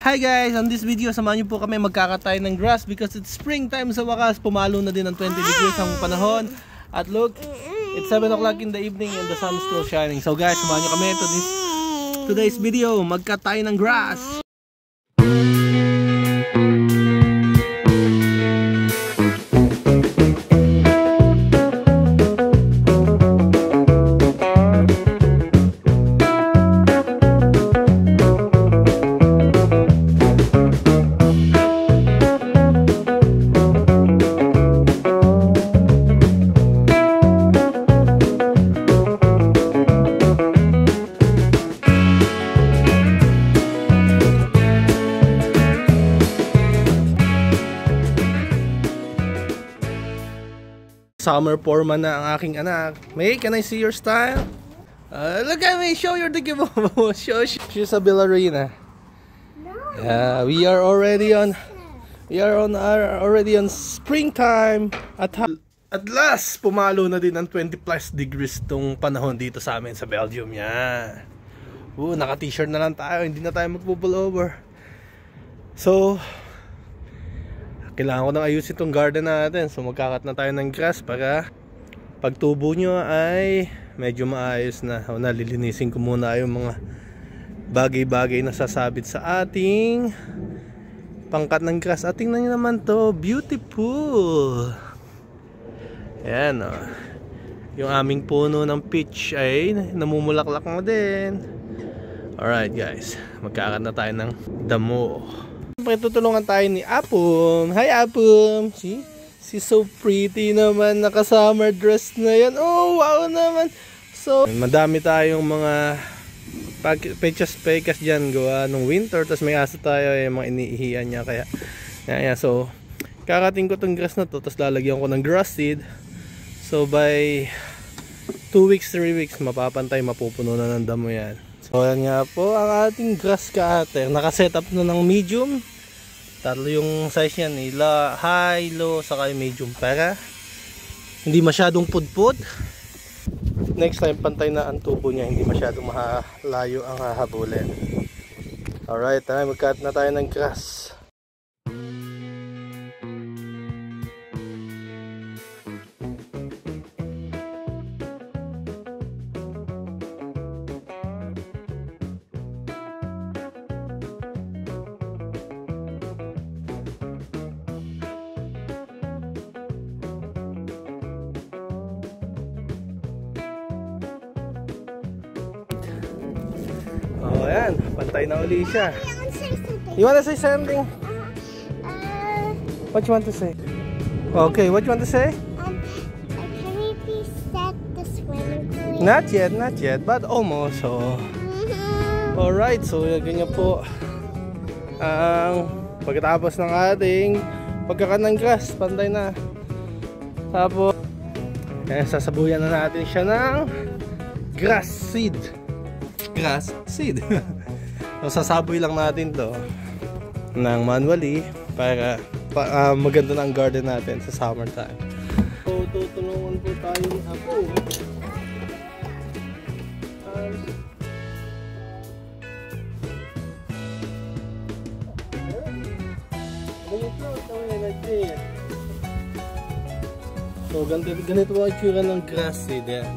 Hi guys! On this video, samahan niyo po kami magkakatay ng grass because it's springtime sa wakas. Pumalo na din ng 20 degrees ang panahon. At look, it's 7 o'clock in the evening and the sun is still shining. So guys, samahan niyo kami to today's video, magkatay ng grass. Summer forma na ang aking anak. May, can I see your style? Look at me, show your digimomo. She's a ballerina. No. We are already on springtime. At last, pumalo na din ng 20 plus degrees tong panahon dito sa amin sa Belgium. Yan. Naka t-shirt na lang tayo, hindi na tayo magpo-pullover. So, kailangan ko nang ayusin itong garden natin. So magkakat na tayo ng grass para pagtubo nyo ay medyo maayos na. Nalilinisin ko muna yung mga bagay-bagay na sasabit sa ating pangkat ng grass. At tingnan nyo naman to, beautiful. Ayan o. Yung aming puno ng peach ay namumulaklak na din. Alright guys, magkakat na tayo ng damo. Tutulungan tayo ni Apum. Hi Apum. See? She's so pretty naman. Naka-summer dress na yan. Oh, wow naman. So, madami tayong mga pekas dyan gawa nung winter. Tapos may aso tayo, yung mga iniihiyan niya. Kaya, so, kakating ko tong grass na to. Tapos lalagyan ko ng grass seed. So, by 2 weeks, 3 weeks, mapapantay, mapupuno na ng damo yan. So, yan nga po ang ating grass cutter. Nakaset up na ng medium. Tatlo yung size yan, high, low, saka medium para hindi masyadong pudpud. Next time pantay na ang tubo niya, hindi masyadong malayo ang hahabulin. Alright, magkat na tayo ng grass. Ayan, pantay na uli siya. You wanna say something? What you want to say? Okay, what you want to say? Can we please set the swimming pool? Not yet, but almost. So, alright, so ganyan po ang pagkatapos ng ating pagkakat ng grass, pantay na. Tapos, sasabuyan na natin siya ng grass seed. So sasaboy lang natin to ng manually para maganda na ang garden natin sa summertime. So tutulungan po tayo ni Apo. So ganito ang itsura ng grass seed yan.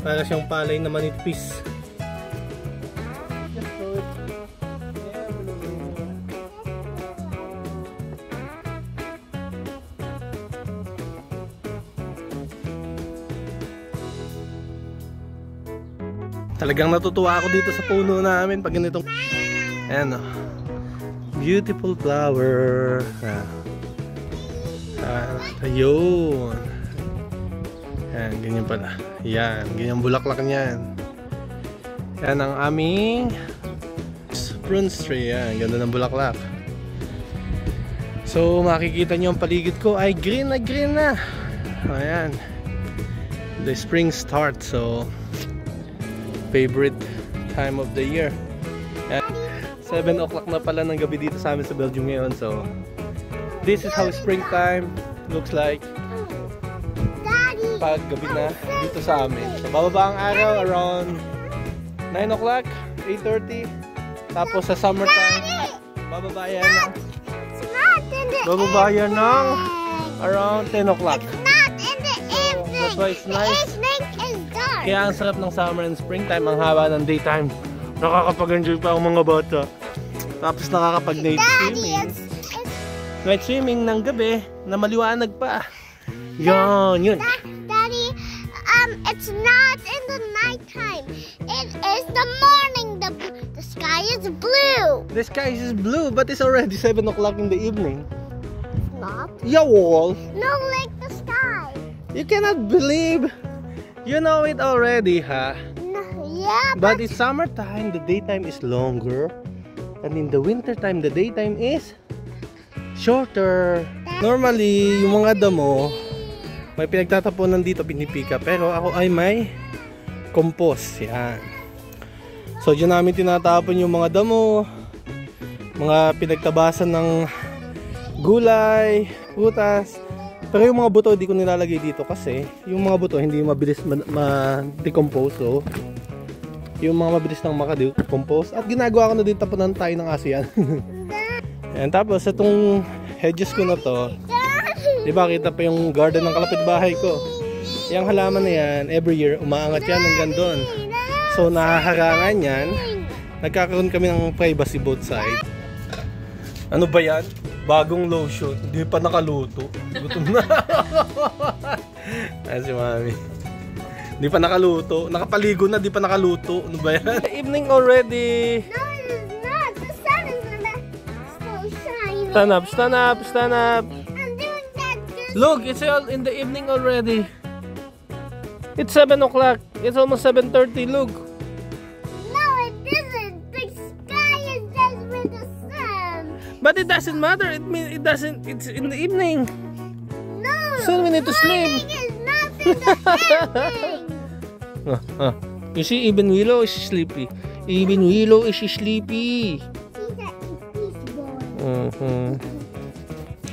Para siyang palay na manipis. Talagang natutuwa ako dito sa puno namin pag ganitong ayan, beautiful flower. Ayun. Ayan, ganyan pala. Yan, ganyan bulaklak niyan. Yan ang aming prunus tree. Yan, ganda ng bulaklak. So makikita nyo ang paligid ko ay green na. Ayan, the spring start. So favorite time of the year. 7 o'clock na pala ng gabi dito sa amin sa Belgium ngayon. So this is how springtime looks like pag gabi na dito sa amin. So bababa ang araw around 9 o'clock, 8:30. Tapos sa summertime Bababa yan ng... It's not in the Bababa yan ng... evening. Around 10 o'clock. It's not in the evening. That's why it's nice. The evening is dark. Kaya ang sarap ng summer and springtime, ang haba ng daytime. Nakakapag-enjoy pa ang mga bata. Tapos nakakapag-night Daddy, swimming. it's Night swimming ng gabi na maliwanag pa. Yan, yun. Daddy, it's not in the nighttime. It is the morning. The sky is blue. The sky is blue, but it's already 7 o'clock in the evening. It's not. Yawol! No, like the sky. You cannot believe. You know it already, ha? No, yeah, But it's summertime, the daytime is longer. And in the wintertime, the daytime is shorter. Normally, yung mga damo, may pinagtatapunan dito, pinipika. Pero ako ay may compost. Yan. So, dyan namin tinatapon yung mga damo, mga pinagtabasan ng gulay, putas. Pero yung mga buto, di ko nilalagay dito kasi yung mga buto hindi mabilis ma-decompose. So, yung mga mabilis nang maka-decompose. At ginagawa ko na din tapunan tayo ng ASEAN. And tapos, itong hedges ko na to, di ba kita pa yung garden ng kalapit bahay ko. Yung halaman na yan, every year, umaangat yan hanggang doon. So, nahaharangan yan. Nagkakaroon kami ng privacy both side. Ano ba yan? Bagong lotion. Hindi pa nakaluto. Gutom na. Ay, si mami. Hindi pa nakaluto. Nakapaligo na, di pa nakaluto. Ano ba yan? Evening already. no, it's not. The sun is still shining. Stand up, stand up, stand up. I'm doing that just Look, it's all in the evening already. It's 7 o'clock. It's almost 7:30. Look. No, it isn't. The sky is just with the sun. But it doesn't matter. It doesn't. It's in the evening. No. Soon we need to sleep. Morning is not in the evening. You see, even Willow is sleepy. Even Willow is sleepy. He's a boy.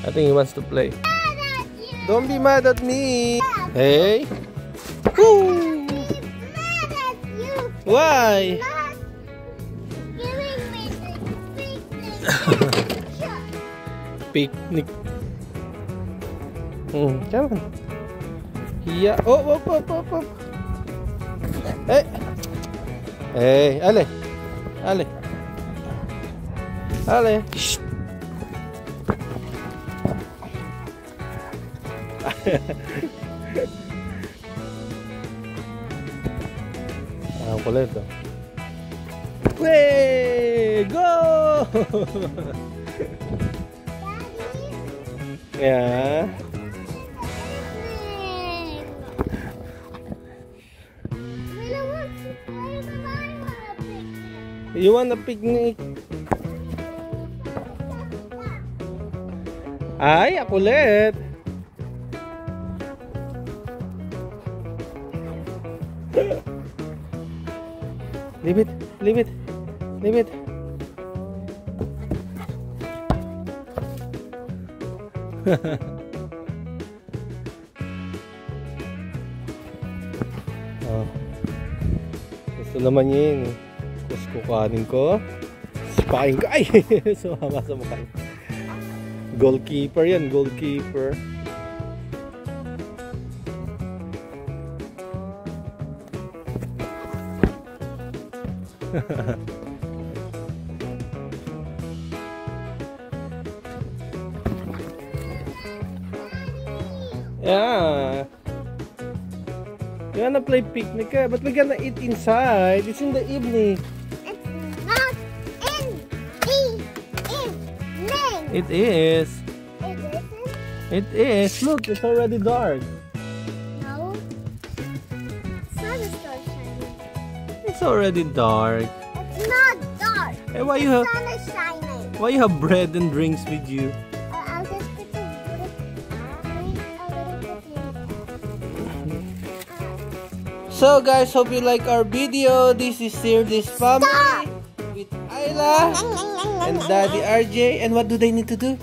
I think he wants to play. Mad at you. Don't be mad at me. Hey. Woo. He's mad at you. Why? Not giving me the Picnic. Come on. Yeah. Oh, oh. Hey. Hey, Ale. Shh. Ang kulit, oh. Way! Go! Daddy, Yeah. Mila wants to play, but I want a picnic. You want a picnic? Ay, ako ulit. Leave it. Oh. Gusto naman niya yun. Tapos kukanin ko. Sipakin ko. Ay! Sumama sa mukha. Goalkeeper yan. Goalkeeper. Yeah. You wanna play picnic, but we're gonna eat inside. It's in the evening. It's not in the evening. It is. It isn't? It is. Look, it's already dark. No. Sun is still shining. It's already dark. It's not dark. Hey, why you have Sun is shining. bread and drinks with you? I'll just put a little So guys, hope you like our video. This is This Family Stop! with Ayla and Daddy RJ. And what do they need to do?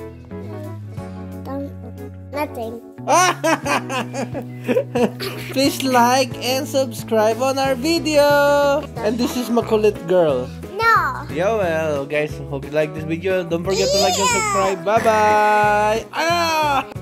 Nothing. Please like and subscribe on our video. And this is Makulit Girl. No. Yeah, well, guys, hope you like this video. Don't forget to like and subscribe. Bye-bye! Ah!